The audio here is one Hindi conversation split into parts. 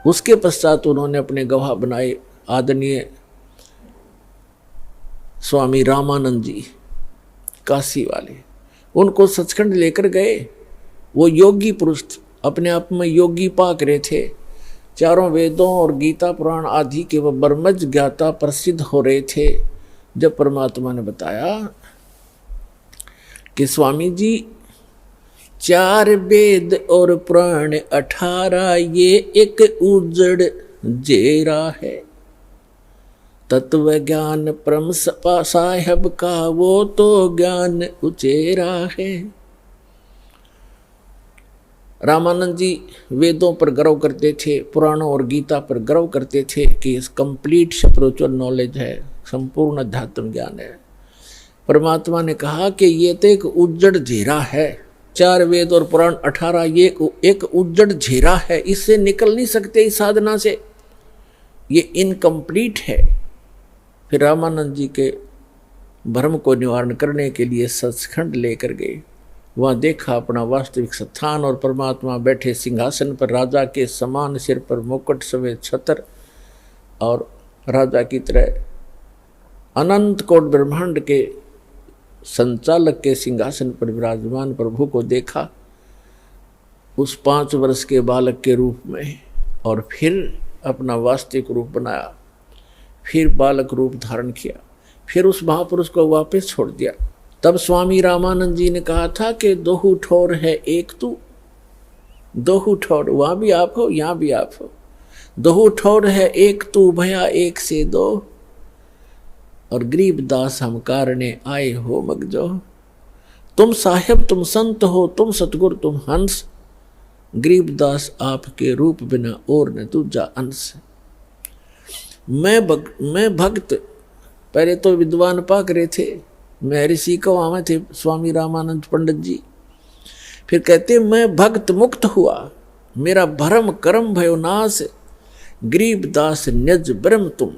उसके पश्चात उन्होंने अपने गवाह बनाए आदरणीय स्वामी रामानंद जी काशी वाले। उनको सचखंड लेकर गए। वो योगी पुरुष अपने आप में योगी पाक रहे थे। चारों वेदों और गीता पुराण आदि के वह ब्रह्मज्ञ ज्ञाता प्रसिद्ध हो रहे थे। जब परमात्मा ने बताया कि स्वामी जी 4 वेद और पुराण 18 ये एक उजड़ जेरा है, तत्व ज्ञान परम साहेब का वो तो ज्ञान उचेरा है। रामानंद जी वेदों पर गर्व करते थे, पुराणों और गीता पर गर्व करते थे कि इस कंप्लीट स्पिरिचुअल नॉलेज है, संपूर्ण अध्यात्म ज्ञान है। परमात्मा ने कहा कि ये तो एक उज्जड़ झेरा है, 4 वेद और पुराण 18 ये एक उज्जड़ झेरा है, इससे निकल नहीं सकते इस साधना से, ये इनकम्प्लीट है। फिर रामानंद जी के भ्रम को निवारण करने के लिए सचखंड लेकर गए। वहाँ देखा अपना वास्तविक स्थान और परमात्मा बैठे सिंहासन पर, राजा के समान, सिर पर मुकुट, सफेद छत्र और राजा की तरह अनंत कोट ब्रह्मांड के संचालक के सिंहासन पर विराजमान प्रभु को देखा उस 5 वर्ष के बालक के रूप में, और फिर अपना वास्तविक रूप बनाया, फिर बालक रूप धारण किया, फिर उस महापुरुष को वापस छोड़ दिया। तब स्वामी रामानंद जी ने कहा था कि 2 ठोर है एक तू, 2 ठोर, वहाँ भी आप हो यहाँ भी आप हो। 2 ठोर है एक तू भया एक से 2, और गरीबदास हम कारणे आए हो मगजो। तुम साहेब तुम संत हो, तुम सतगुरु तुम हंस, गरीबदास आपके रूप बिना और न दूजा अंश। मैं भक्त, पहले तो विद्वान पाक रहे थे, मैं ऋषि को आवे थे स्वामी रामानंद पंडित जी। फिर कहते मैं भक्त मुक्त हुआ, मेरा भरम कर्म भयो नाश, गरीबदास निज ब्रह्म तुम,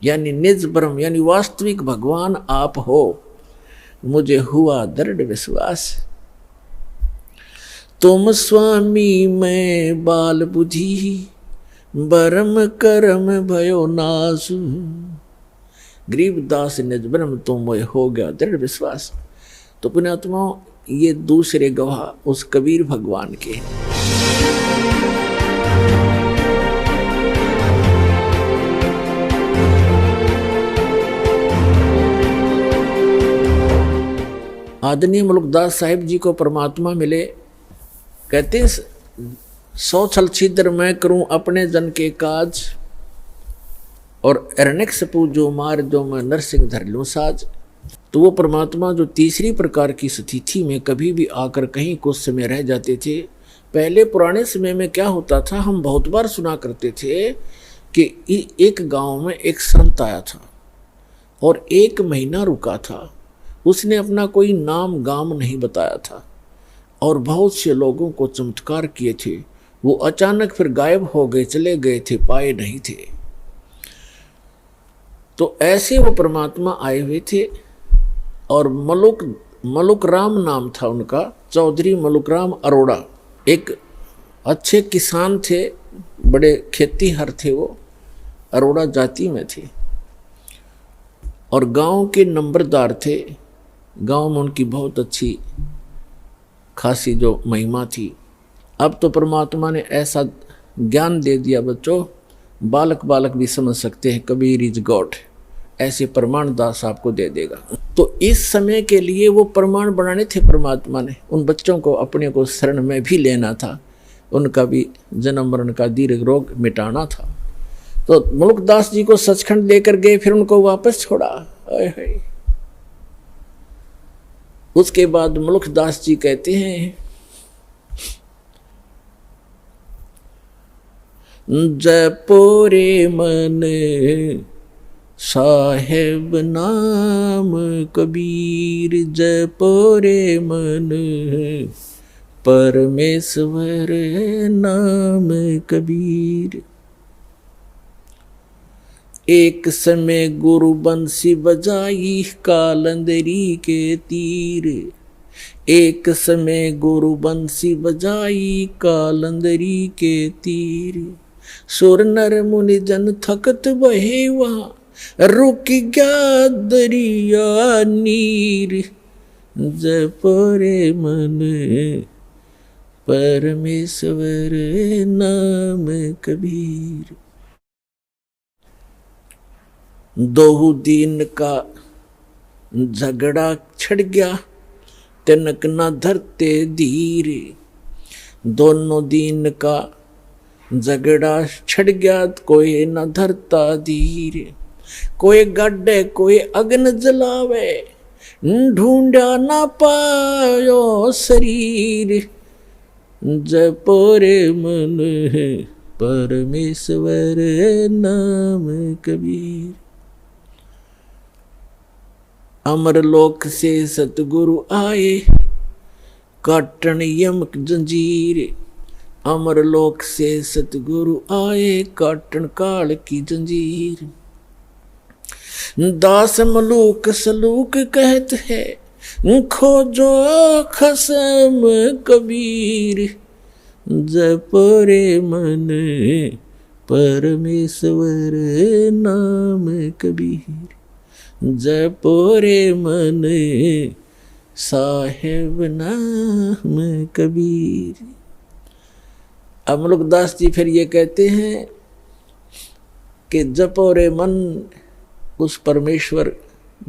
यानी निज ब्रह्म यानी वास्तविक भगवान आप हो, मुझे हुआ दृढ़ विश्वास। तुम स्वामी मैं बाल बुद्धि, ब्रह्म कर्म भयो नाश, गरीबदास निज ब्रह्म तुम हो गया दृढ़ विश्वास। तो पुण्यात्माओं, ये दूसरे गवाह उस कबीर भगवान के। आदरणीय मुल्कदास साहिब जी को परमात्मा मिले, कहते 100 छल छिद्र मैं करूं अपने जन के काज, और अरण्यकशपु जो मार जो मैं नरसिंह धर लूं साज। तो वो परमात्मा जो तीसरी प्रकार की स्थिति में कभी भी आकर कहीं कुछ समय रह जाते थे। पहले पुराने समय में क्या होता था, हम बहुत बार सुना करते थे कि एक गांव में एक संत आया था और 1 महीना रुका था। उसने अपना कोई नाम गाम नहीं बताया था और बहुत से लोगों को चमत्कार किए थे। वो अचानक फिर गायब हो गए, चले गए थे, पाए नहीं थे। तो ऐसे वो परमात्मा आए हुए थे और मलुक राम नाम था उनका, चौधरी मलुक राम अरोड़ा। एक अच्छे किसान थे, बड़े खेतीहर थे, वो अरोड़ा जाति में थे और गांव के नंबरदार थे। गांव में उनकी बहुत अच्छी खासी जो महिमा थी। अब तो परमात्मा ने ऐसा ज्ञान दे दिया बच्चों, बालक भी समझ सकते हैं, कबीर इज गॉड, ऐसे प्रमाण दास आपको दे देगा। तो इस समय के लिए वो प्रमाण बनाने थे परमात्मा ने, उन बच्चों को अपने को शरण में भी लेना था, उनका भी जन्म मरण का दीर्घ रोग मिटाना था। तो मुल्कदास जी को सचखंड लेकर गए, फिर उनको वापस छोड़ा। उसके बाद मुल्कदास जी कहते हैं, जपोरे मन साहेब नाम कबीर, जपोरे मन परमेश्वर नाम कबीर। एक समय गुरु बंसी बजाई कालंदरी के तीर, एक समय गुरु बंसी बजाई कालंदरी के तीर। सुर नर मुनि जन थकत बहे वहाँ रुक गया दरिया नीर। जपरे मन परमेश्वर नाम कबीर। दोहु दीन का झगड़ा छिड़ गया तिनक न धरते धीर। दोनों दीन का झगड़ा छिड़ गया कोई न धरता धीर। कोई गड्ढे कोई अग्न जलावे ढूंढा ना पायो शरीर। जपोरे मन परमेश्वर नाम कबीर। अमरलोक से सतगुरु आए काटन यमक जंजीर। अमरलोक से सतगुरु आए काटन काल की जंजीर। दास मलूक सलूक कहत है खोजो खसम कबीर। जपरे मन परमेश्वर नाम कबीर। जपोरे मन साहेब नाम कबीर। अमलुकदास जी फिर ये कहते हैं कि जपोरे मन, उस परमेश्वर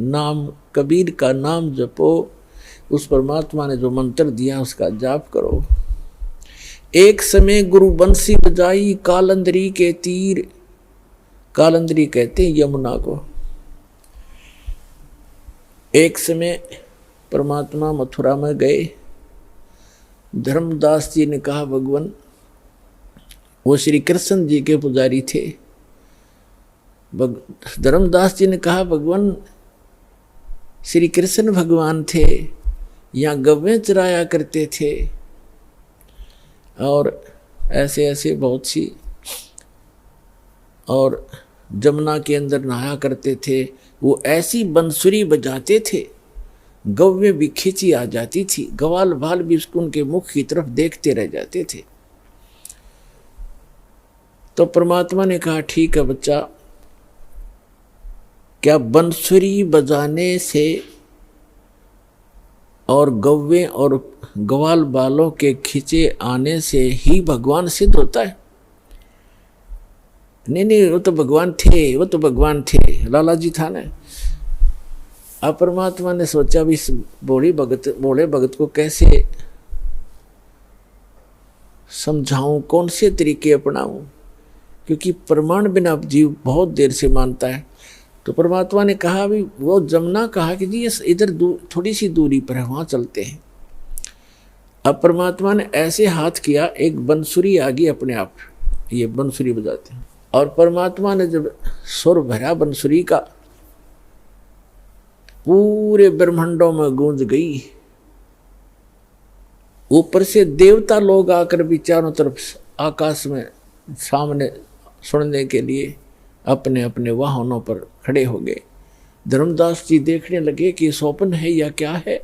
नाम कबीर का नाम जपो, उस परमात्मा ने जो मंत्र दिया उसका जाप करो। एक समय गुरु बंसी बजाई कालंदरी के तीर। कालंदरी कहते हैं यमुना को। एक समय परमात्मा मथुरा में गए। धर्मदास जी ने कहा भगवान, वो श्री कृष्ण जी के पुजारी थे। धर्मदास जी ने कहा भगवान, श्री कृष्ण भगवान थे, यहाँ गव्वें चराया करते थे और ऐसे ऐसे बहुत सी, और जमुना के अंदर नहाया करते थे। वो ऐसी बंसुरी बजाते थे गव्वे भी खींची आ जाती थी। ग्वाल बाल भी उनके मुख की तरफ देखते रह जाते थे। तो परमात्मा ने कहा ठीक है बच्चा, क्या बंसुरी बजाने से और गव्वे और ग्वाल बालों के खींचे आने से ही भगवान सिद्ध होता है? नहीं, वो तो भगवान थे, वो तो भगवान थे, लाला जी था ना। अब परमात्मा ने सोचा भी इस बोले भगत को कैसे समझाऊं, कौन से तरीके अपनाऊं, क्योंकि प्रमाण बिना जीव बहुत देर से मानता है। तो परमात्मा ने कहा भी, वो जमुना कहा कि जी इधर थोड़ी सी दूरी पर है, वहां चलते हैं। अब परमात्मा ने ऐसे हाथ किया, एक बंसुरी आ गई अपने आप, ये बंसुरी बजाते हैं। और परमात्मा ने जब सुर भरा बंसुरी का, पूरे ब्रह्मांडों में गूंज गई। ऊपर से देवता लोग आकर भी चारों तरफ आकाश में सामने सुनने के लिए अपने अपने वाहनों पर खड़े हो गए। धर्मदास जी देखने लगे कि स्वप्न है या क्या है।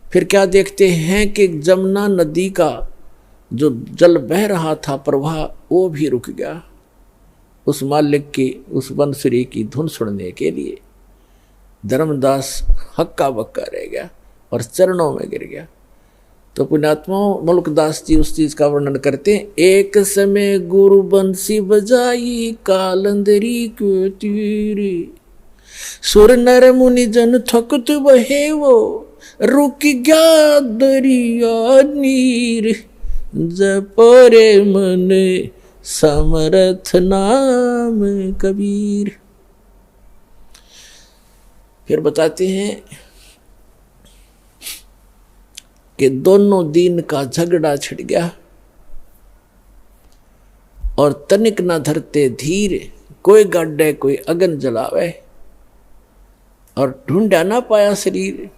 फिर क्या देखते हैं कि जमुना नदी का जो जल बह रहा था प्रवाह, वो भी रुक गया उस मालिक की, उस बंसुरी की धुन सुनने के लिए। धर्मदास हक्का बक्का रह गया और चरणों में गिर गया। तो पुण्यात्मा मुल्कदास जी उस चीज का वर्णन करते हैं। एक समय गुरु बंसी बजाई कालंदरी के तीर। सुर नर मुनि जन थकत बहे वो रुक गया दरिया नीर। जपरे मन समर्थ नाम कबीर। फिर बताते हैं कि दोनों दीन का झगड़ा छिड़ गया और तनिक न धरते धीर। कोई गाड्डे कोई अगन जलावे और ढूंढा ना पाया शरीर।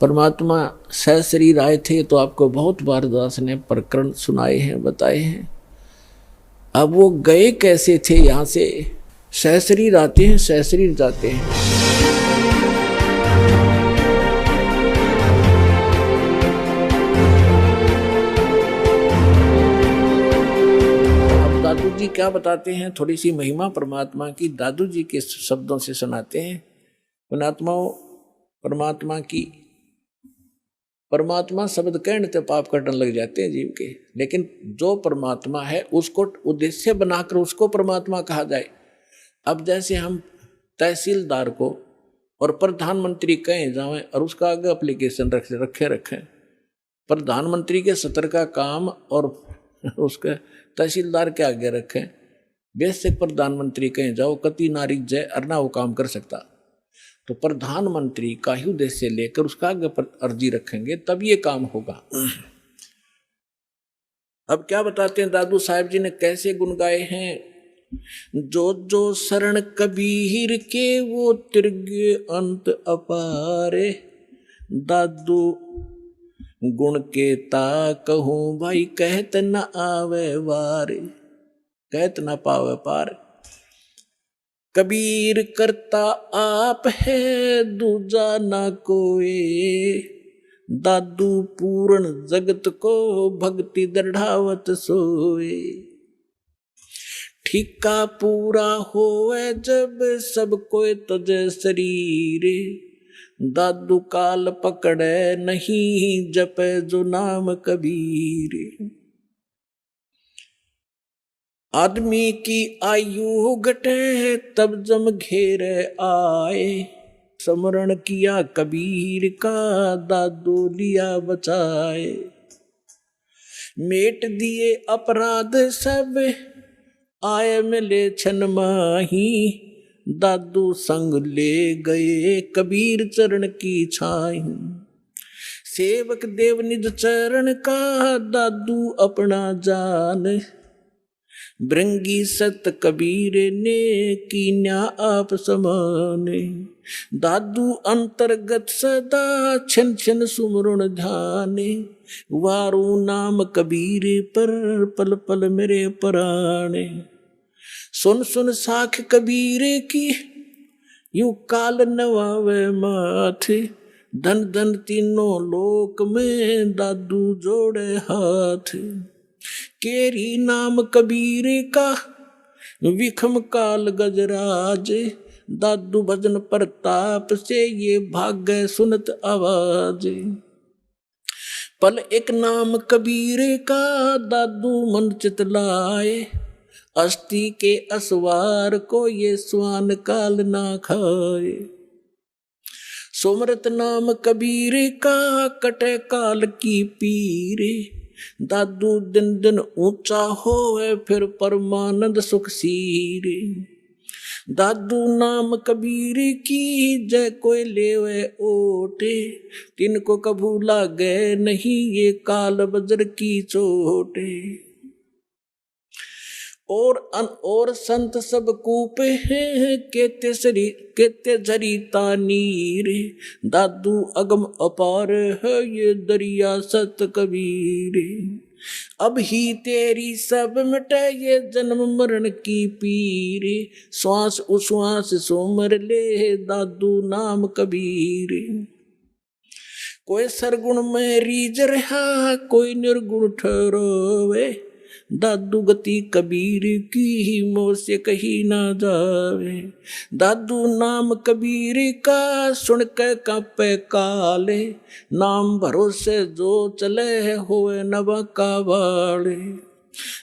परमात्मा सह शरीर आए थे, तो आपको बहुत बार दास ने प्रकरण सुनाए हैं, बताए हैं। अब वो गए कैसे थे यहाँ से? सह शरीर आते हैं, सह शरीर जाते हैं। क्या बताते हैं, थोड़ी सी महिमा परमात्मा की दादू जी के शब्दों से सुनाते हैं। परमात्मा की, परमात्मा शब्द कहने से पाप कटने लग जाते हैं जीव के, लेकिन जो परमात्मा है उसको उद्देश्य बनाकर उसको परमात्मा कहा जाए। अब जैसे हम तहसीलदार को और प्रधानमंत्री कहें जाएं और उसका आगे एप्लीकेशन रखें, प्रधानमंत्री के सत्र का काम और उसके तहसीलदार के आगे रखें, बेसिक प्रधानमंत्री कहें जाओ कति नारी जय अरना वो काम कर सकता, तो प्रधानमंत्री का ही उद्देश्य लेकर उसका आगे अर्जी रखेंगे तब ये काम होगा। अब क्या बताते हैं दादू साहब जी ने कैसे गुण गाए हैं। जो जो शरण कबीर के वो तिर्गे अंत अपारे, दादू गुण के ता कहूं भाई कहत न आवे वारे, कहत न पावे पार। कबीर करता आप है दूजा ना कोई, दादू पूर्ण जगत को भक्ति दृढ़ावत सोए। ठिका पूरा होए जब सब कोई तजे शरीर, दादू काल पकड़े नहीं जपे जो नाम कबीर। आदमी की आयु घटे तब जम घेरे आए, स्मरण किया कबीर का दादू लिया बचाए। मेट दिए अपराध सब आए मिले छन माही, दादू संग ले गए कबीर चरण की छाई। सेवक देव निज चरण का दादू अपना जान, भृंगी सत कबीर ने कीन्या आप समाने। दादू अंतर्गत सदा छन छन सुमरण ध्याने, वारू नाम कबीर पर पल पल मेरे पराणे। सुन सुन साख कबीर की यूं काल नवावे माथे, धन धन तीनों लोक में दादू जोड़े हाथ। केरी नाम कबीर का विखम काल गजराज, दादू भजन प्रताप से ये भाग्य सुनत आवाज। पल एक नाम कबीर का दादू मन चितलाए, अस्थि के असवार को ये स्वान काल ना खाए। सुमरत नाम कबीर का कटे काल की पीरे, दादू दिन दिन ऊंचा होए फिर परमानंद सुख सीरे। दादू नाम कबीर की जय कोई लेवे ओटे, तिनको कभू लागे नहीं ये काल बजर की चोटे। और संत सब कूपे हैं केते झरीता नीर, दादू अगम अपार है ये दरिया सत कबीर। अब ही तेरी सब मिटे ये जन्म मरण की पीर, श्वास उश्वास सुमर ले दादू नाम कबीर। कोई सरगुण में रीझ रहा कोई निर्गुण ठहरोवे, दादू गति कबीर की मोह से कही ना जावे। दादू नाम कबीर का सुन के कांपे काले, नाम भरोसे जो चले होए नवा का वाले।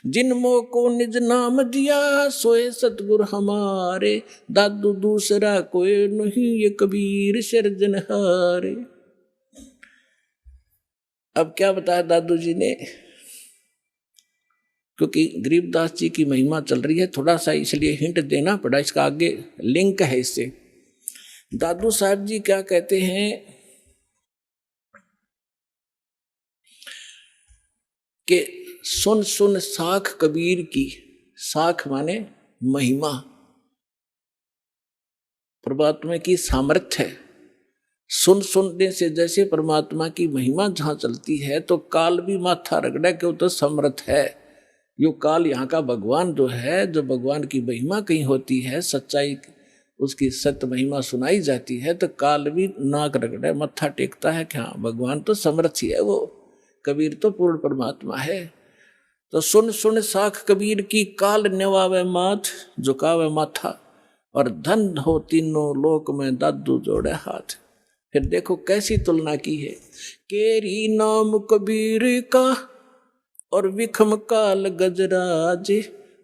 जिन मोह को निज नाम दिया सोए सतगुर हमारे, दादू दूसरा कोई नहीं ये कबीर सिरजनहारे। अब क्या बताया दादू जी ने, क्योंकि गरीबदास जी की महिमा चल रही है, थोड़ा सा इसलिए हिंट देना पड़ा, इसका आगे लिंक है इससे। दादू साहब जी क्या कहते हैं कि सुन सुन साख कबीर की, साख माने महिमा, परमात्मा की सामर्थ्य है। सुन सुनने से जैसे परमात्मा की महिमा जहां चलती है तो काल भी माथा रगड़ा के वो तो समर्थ है। यो काल यहाँ का भगवान जो है, जो भगवान की महिमा कहीं होती है, सच्चाई उसकी सत्य महिमा सुनाई जाती है तो काल भी नाक रगड़े मत्था टेकता है कि हाँ भगवान तो समर्थ ही है, वो कबीर तो पूर्ण परमात्मा है। तो सुन सुन साख कबीर की, काल निवावे माथ झुकावे माथा, और धन हो तीनों लोक में दादू जोड़े हाथ। फिर देखो कैसी तुलना की है, केरी नाम कबीर का और विखम काल गजराज,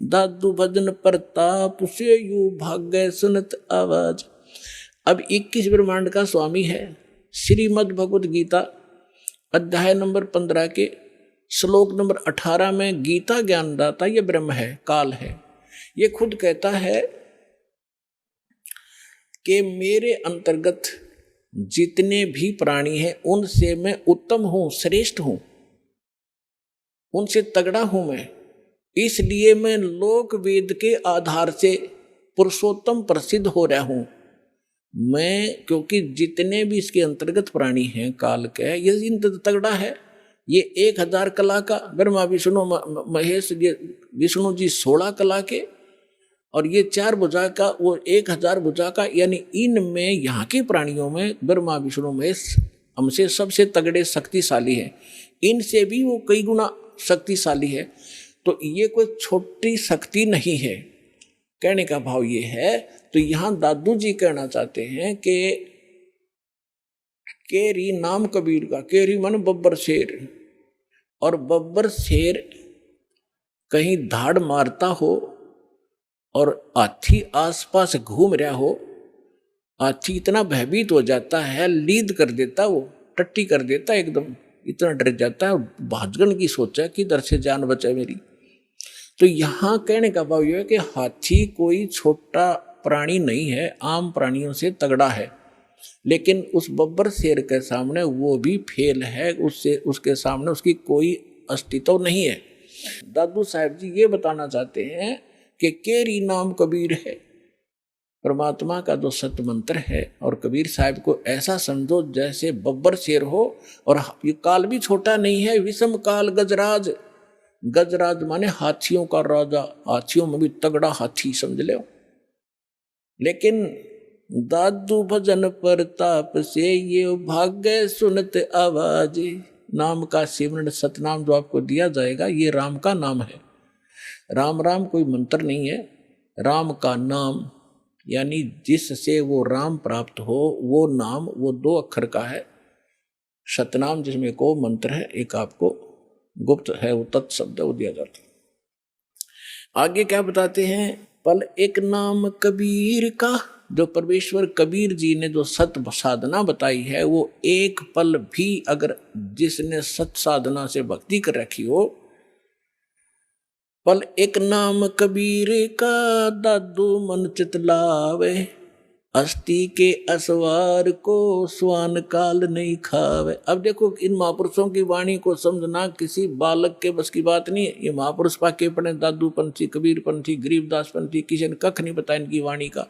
दादू भजन प्रताप से यू भाग्य सुनत आवाज। अब 21 ब्रह्मांड का स्वामी है। श्रीमद् भगवत गीता अध्याय नंबर 15 के श्लोक नंबर 18 में गीता ज्ञानदाता ये ब्रह्म है, काल है। ये खुद कहता है कि मेरे अंतर्गत जितने भी प्राणी हैं उनसे मैं उत्तम हूं, श्रेष्ठ हूं, उनसे तगड़ा हूं मैं। इसलिए मैं लोक वेद के आधार से पुरुषोत्तम प्रसिद्ध हो रहा हूं मैं, क्योंकि जितने भी इसके अंतर्गत प्राणी हैं काल के, ये इन तगड़ा है। ये 1000 कला का, ब्रह्मा विष्णु महेश, ये विष्णु जी 16 कला के, और ये 4 भुजा का, वो 1000 भुजा का। यानी इनमें यहाँ के प्राणियों में ब्रह्मा विष्णु महेश हमसे सबसे तगड़े शक्तिशाली हैं, इनसे भी वो कई गुना शक्तिशाली है। तो ये कोई छोटी शक्ति नहीं है, कहने का भाव ये है। तो यहाँ दादू जी कहना चाहते हैं कि केरी नाम कबीर का, केरी मन बब्बर शेर, और बब्बर शेर कहीं धाड़ मारता हो और हाथी आसपास घूम रहा हो, हाथी इतना भयभीत हो जाता है, लीद कर देता, वो टट्टी कर देता एकदम, इतना डर जाता है, भाजगन की सोचा कि इधर से जान बचे मेरी। तो यहाँ कहने का भाव यह है कि हाथी कोई छोटा प्राणी नहीं है, आम प्राणियों से तगड़ा है, लेकिन उस बब्बर शेर के सामने वो भी फेल है, उससे उसके सामने उसकी कोई अस्तित्व नहीं है। दादू साहब जी ये बताना चाहते हैं कि केरी नाम कबीर है, परमात्मा का जो सत्य मंत्र है, और कबीर साहब को ऐसा समझो जैसे बब्बर शेर हो, और ये काल भी छोटा नहीं है, विषम काल गजराज, गजराज माने हाथियों का राजा, हाथियों में भी तगड़ा हाथी समझ लो। लेकिन दादू भजन प्रताप से ये भाग्य सुनत आवाज, नाम का सिमरन सतनाम जो आपको दिया जाएगा, ये राम का नाम है। राम राम कोई मंत्र नहीं है, राम का नाम, यानी जिससे वो राम प्राप्त हो वो नाम, वो 2 अक्षर का है। सतनाम जिसमें को मंत्र है, एक आपको गुप्त है, वो तत्शब्द वो दिया जाता है। आगे क्या बताते हैं, पल एक नाम कबीर का, जो परमेश्वर कबीर जी ने जो सत साधना बताई है, वो एक पल भी अगर जिसने सत साधना से भक्ति कर रखी हो, पल एक नाम कबीर का दादू मन चित लावे, अस्थि के असवार को स्वान काल नहीं खावे। अब देखो इन महापुरुषों की वाणी को समझना किसी बालक के बस की बात नहीं है। ये महापुरुष पाके पढ़े, दादू पंथी, कबीर पंथी, गरीबदास पंथी, किसी ने कख नहीं बताया इनकी वाणी का,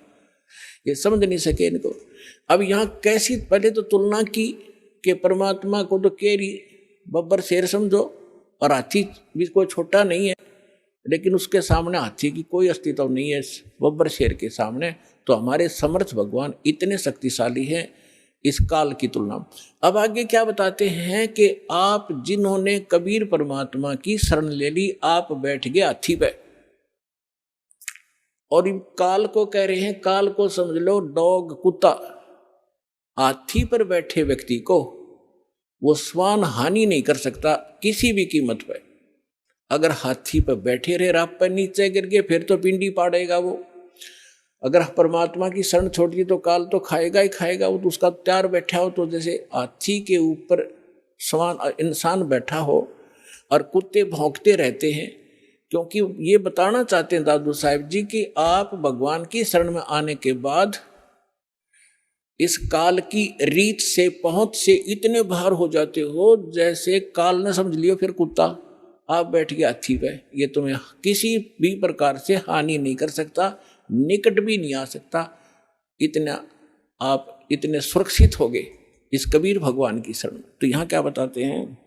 ये समझ नहीं सके इनको। अब यहाँ कैसी, पहले तो तुलना की कि परमात्मा को तो केरी बब्बर शेर समझो, और हाथी भी कोई छोटा नहीं है, लेकिन उसके सामने हाथी की कोई अस्तित्व नहीं है बब्बर शेर के सामने। तो हमारे समर्थ भगवान इतने शक्तिशाली हैं इस काल की तुलना। अब आगे क्या बताते हैं कि आप जिन्होंने कबीर परमात्मा की शरण ले ली, आप बैठ गए हाथी पे, और काल को कह रहे हैं, काल को समझ लो डॉग, कुत्ता। हाथी पर बैठे व्यक्ति को वो स्वान हानि नहीं कर सकता किसी भी कीमत पर। अगर हाथी पर बैठे रहे, रात पर नीचे गिर गए, फिर तो पिंडी पाड़ेगा वो। अगर परमात्मा की शरण छोड़ दी तो काल तो खाएगा ही खाएगा। वो तो उसका तैयार बैठा हो, तो जैसे हाथी के ऊपर स्वान इंसान बैठा हो और कुत्ते भौंकते रहते हैं, क्योंकि ये बताना चाहते हैं दादू साहब जी कि आप भगवान की शरण में आने के बाद इस काल की रीत से, पहुंच से इतने बाहर हो जाते हो जैसे काल ने समझ लियो फिर कुत्ता, आप बैठ गए हाथी पे, ये तुम्हें किसी भी प्रकार से हानि नहीं कर सकता, निकट भी नहीं आ सकता। इतना आप इतने सुरक्षित हो गए इस कबीर भगवान की शरण। तो यहाँ क्या बताते हैं,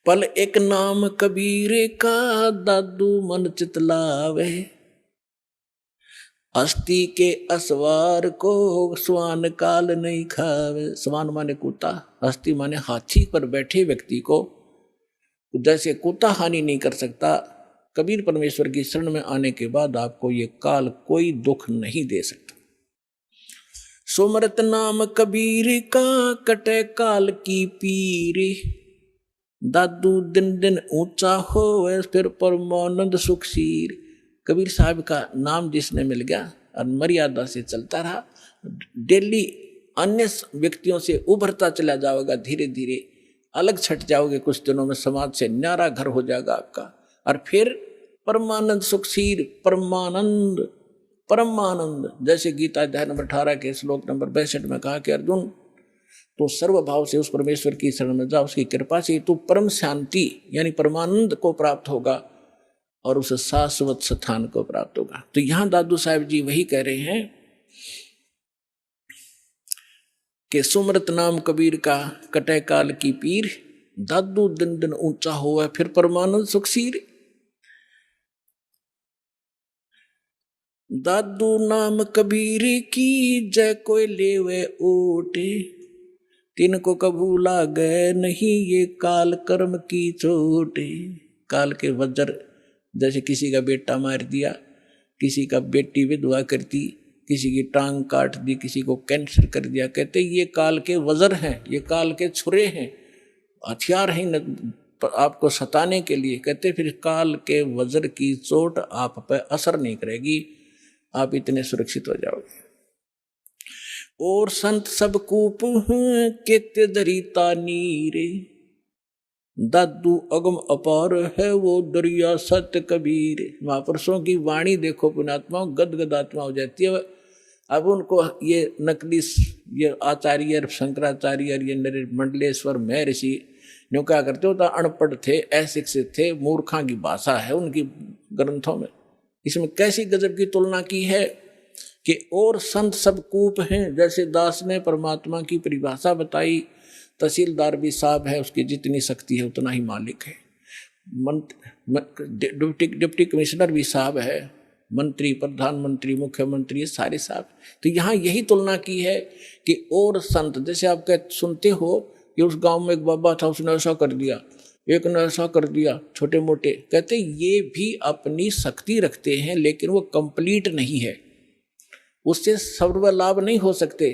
पल एक नाम कबीर का दादू मन चितलावे, अस्थि के असवार को स्वान काल नहीं खावे। स्वान माने कुत्ता, अस्थि माने हाथी पर बैठे व्यक्ति को जैसे कुत्ता हानि नहीं कर सकता, कबीर परमेश्वर की शरण में आने के बाद आपको ये काल कोई दुख नहीं दे सकता। सुमरत नाम कबीर का कटे काल की पीर, दादू दिन दिन ऊंचा हो फिर परमानंद सुखसीर। कबीर साहब का नाम जिसने मिल गया और मर्यादा से चलता रहा, डेली अन्य व्यक्तियों से उभरता चला जाओगा, धीरे धीरे अलग छट जाओगे, कुछ दिनों में समाज से न्यारा घर हो जाएगा आपका। और फिर परमानंद सुखसीर, परमानंद परमानंद, जैसे गीता अध्याय नंबर 18 के श्लोक नंबर 62 में कहा कि अर्जुन तो सर्वभाव से उस परमेश्वर की शरण में जा, उसकी कृपा से तू परम शांति यानी परमानंद को प्राप्त होगा और उस शाश्वत स्थान को प्राप्त होगा। तो यहां दादू साहब जी वही कह रहे हैं कि सुमरत नाम कबीर का कटे काल की पीर, दादू दिन दिन ऊंचा हुआ फिर परमानंद सुखसीर। दादू नाम कबीर की जय कोई लेवे ओटे, तिनको कभू लागे नहीं ये काल कर्म की चोटे। काल के वज्र, जैसे किसी का बेटा मार दिया, किसी का बेटी विधवा कर दी, किसी की टांग काट दी, किसी को कैंसर कर दिया, कहते ये काल के वज्र हैं, ये काल के छुरे हैं, हथियार हैं आपको सताने के लिए। कहते फिर काल के वज्र की चोट आप पे असर नहीं करेगी, आप इतने सुरक्षित हो जाओगे। और संत सब कूप केते दरिता नीरे, दादू अगम अपार है वो दरिया सत्य कबीर। महापुरुषों की वाणी देखो पुण्यात्मा, गदगद आत्मा हो जाती है। अब उनको ये नकली ये आचार्य शंकराचार्य ये मंडलेश्वर महर्षि जो क्या करते होता, अनपढ़ थे, अशिक्षित थे, मूर्खा की भाषा है उनकी ग्रंथों में। इसमें कैसी गजब की तुलना की है कि और संत सब कूप हैं। जैसे दास ने परमात्मा की परिभाषा बताई, तहसीलदार भी साहब है, उसकी जितनी शक्ति है उतना ही मालिक है। डिप्टी कमिश्नर भी साहब है, मंत्री, प्रधानमंत्री, मुख्यमंत्री, सारे साहब। तो यहाँ यही तुलना की है कि और संत, जैसे आप सुनते हो कि उस गांव में एक बाबा था, उसने ऐसा कर दिया, एक ने ऐसा कर दिया, छोटे मोटे। कहते ये भी अपनी शक्ति रखते हैं लेकिन वो कंप्लीट नहीं है, उससे सर्व लाभ नहीं हो सकते।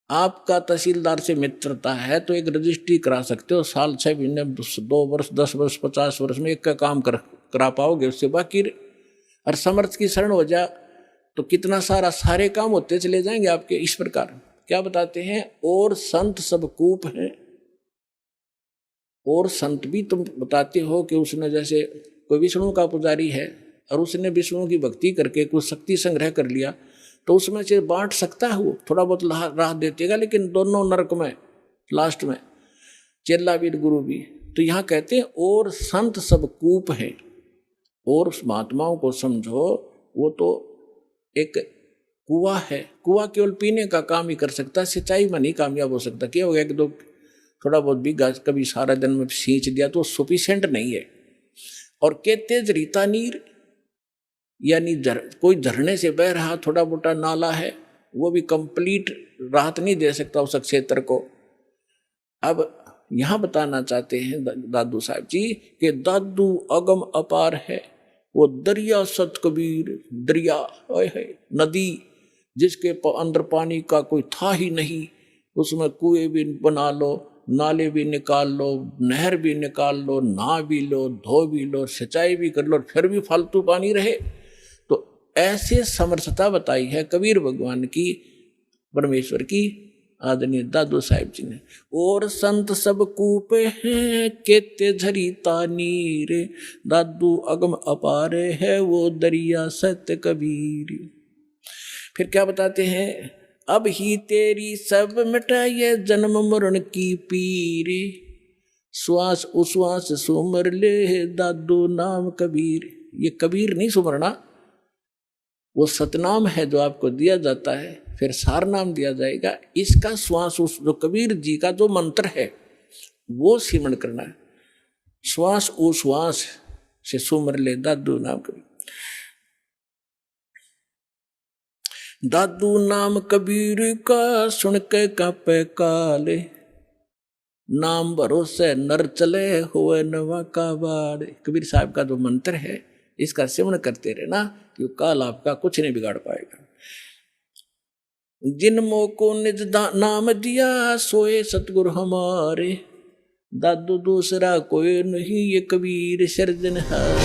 आपका तहसीलदार से मित्रता है तो एक रजिस्ट्री करा सकते हो, साल 6 महीने 2 वर्ष 10 वर्ष 50 वर्ष में एक का काम करा पाओगे, उससे बाकी और समर्थ की शरण हो जा तो कितना सारे काम होते चले जाएंगे आपके। इस प्रकार क्या बताते हैं, और संत सब कूप हैं। और संत भी तुम बताते हो कि उसने, जैसे कोई विष्णु का पुजारी है और उसने विष्णु की भक्ति करके कुछ शक्ति संग्रह कर लिया, तो उसमें से बांट सकता है, वो थोड़ा बहुत राह देतेगा, लेकिन दोनों नरक में लास्ट में, चेला भी गुरु भी। तो यहाँ कहते हैं और संत सब कूप हैं। और उस महात्माओं को समझो, वो तो एक कुआं है, कुआं केवल पीने का काम ही कर सकता है, सिंचाई में नहीं कामयाब हो सकता। क्या हो गया कि थोड़ा बहुत भी कभी सारा दिन में सींच दिया तो सफिशिएंट नहीं है। और के तेज रीता नीर, यानी कोई झरने से बह रहा थोड़ा मोटा नाला है, वो भी कंप्लीट राहत नहीं दे सकता उस क्षेत्र को। अब यहाँ बताना चाहते हैं दादू साहब जी कि दादू अगम अपार है वो दरिया सत कबीर। दरिया है नदी जिसके अंदर पानी का कोई था ही नहीं, उसमें कुएं भी बना लो, नाले भी निकाल लो, नहर भी निकाल लो, नहा भी लो, धो भी लो, सिंचाई भी कर लो, फिर भी फालतू पानी रहे। तो ऐसे समर्थता बताई है कबीर भगवान की, परमेश्वर की, आदरणीय दादू साहिब जी ने। और संत सब कूपे हैं केते झरीता नीर, दादू अगम अपारे है वो दरिया सत्य कबीर। फिर क्या बताते हैं, अब ही तेरी सब मिटाइए जन्म मरण की पीर, श्वास उश्वास सुमर ले दादू नाम कबीर। ये कबीर नहीं सुमरना, वो सतनाम है जो आपको दिया जाता है, फिर सार नाम दिया जाएगा। इसका श्वास जो कबीर जी का जो मंत्र है वो सिमरण करना है। श्वास उश्वास से सुमर ले दादू नाम कबीर। दादू नाम कबीर का सुन के कांपे काले, नाम भरोसे नर चले हुए नवा का बाड़। कबीर साहब का जो मंत्र है, इसका सेवन करते रहना, कि काल आपका कुछ नहीं बिगाड़ पाएगा। जिन को निज नाम दिया सोए सतगुरु हमारे, दादू दूसरा कोई नहीं ये कबीर सिरजनहार।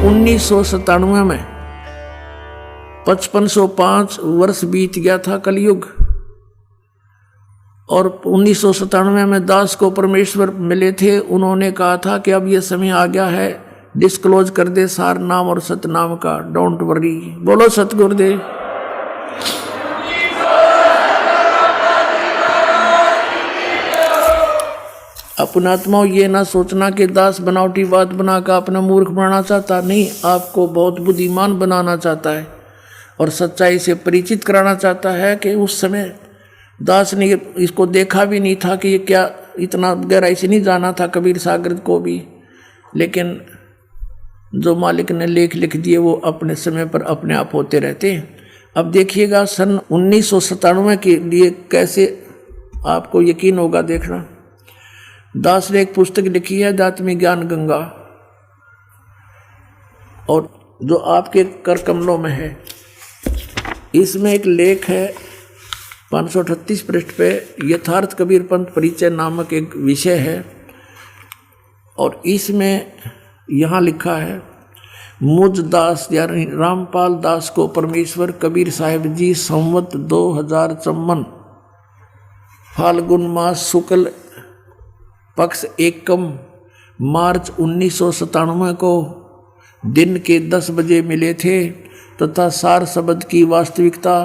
1997 में 5505 वर्ष बीत गया था कलयुग, और 1997 में दास को परमेश्वर मिले थे। उन्होंने कहा था कि अब ये समय आ गया है, डिस्क्लोज कर दे सार नाम और सतनाम का, डोंट वरी। बोलो सतगुरुदेव। अपना आत्मा ये ना सोचना कि दास बनावटी बात बनाकर अपना मूर्ख बनाना चाहता, नहीं, आपको बहुत बुद्धिमान बनाना चाहता है और सच्चाई से परिचित कराना चाहता है। कि उस समय दास ने इसको देखा भी नहीं था कि ये क्या, इतना गहराई से नहीं जाना था कबीर सागर को भी, लेकिन जो मालिक ने लेख लिख दिए वो अपने समय पर अपने आप होते रहते हैं। अब देखिएगा सन 1997 के लिए कैसे आपको यकीन होगा, देखना। दास ने एक पुस्तक लिखी है अध्यात्मी ज्ञान गंगा, और जो आपके कर कमलों में है, इसमें एक लेख है 538 पृष्ठ पे, यथार्थ कबीर पंथ परिचय नामक एक विषय है। और इसमें यहाँ लिखा है, मुझ दास यानी रामपाल दास को परमेश्वर कबीर साहिब जी संवत 2054 फाल्गुन मास शुक्ल पक्ष एकम मार्च 1997 को दिन के 10 बजे मिले थे, तथा सार शब्द की वास्तविकता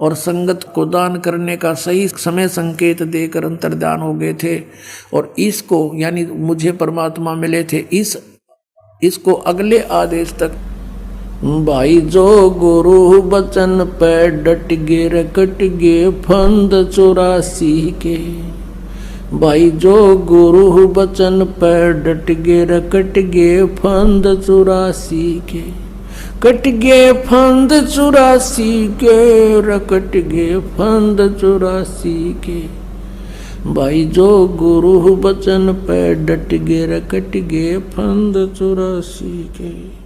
और संगत को दान करने का सही समय संकेत देकर अंतर्ध्यान हो गए थे। और इसको यानी मुझे परमात्मा मिले थे, इसको अगले आदेश तक, भाई जो गुरु बचन पे डट गे रकट गे फंद 84 के, भाई जो गुरु बचन पे डट गे रकट गे फंद 84 के, कट गे फंद 84 के, रकट गे फंद 84 के, भाई जो गुरु बचन पे डट गे रकट गे फंद 84 के।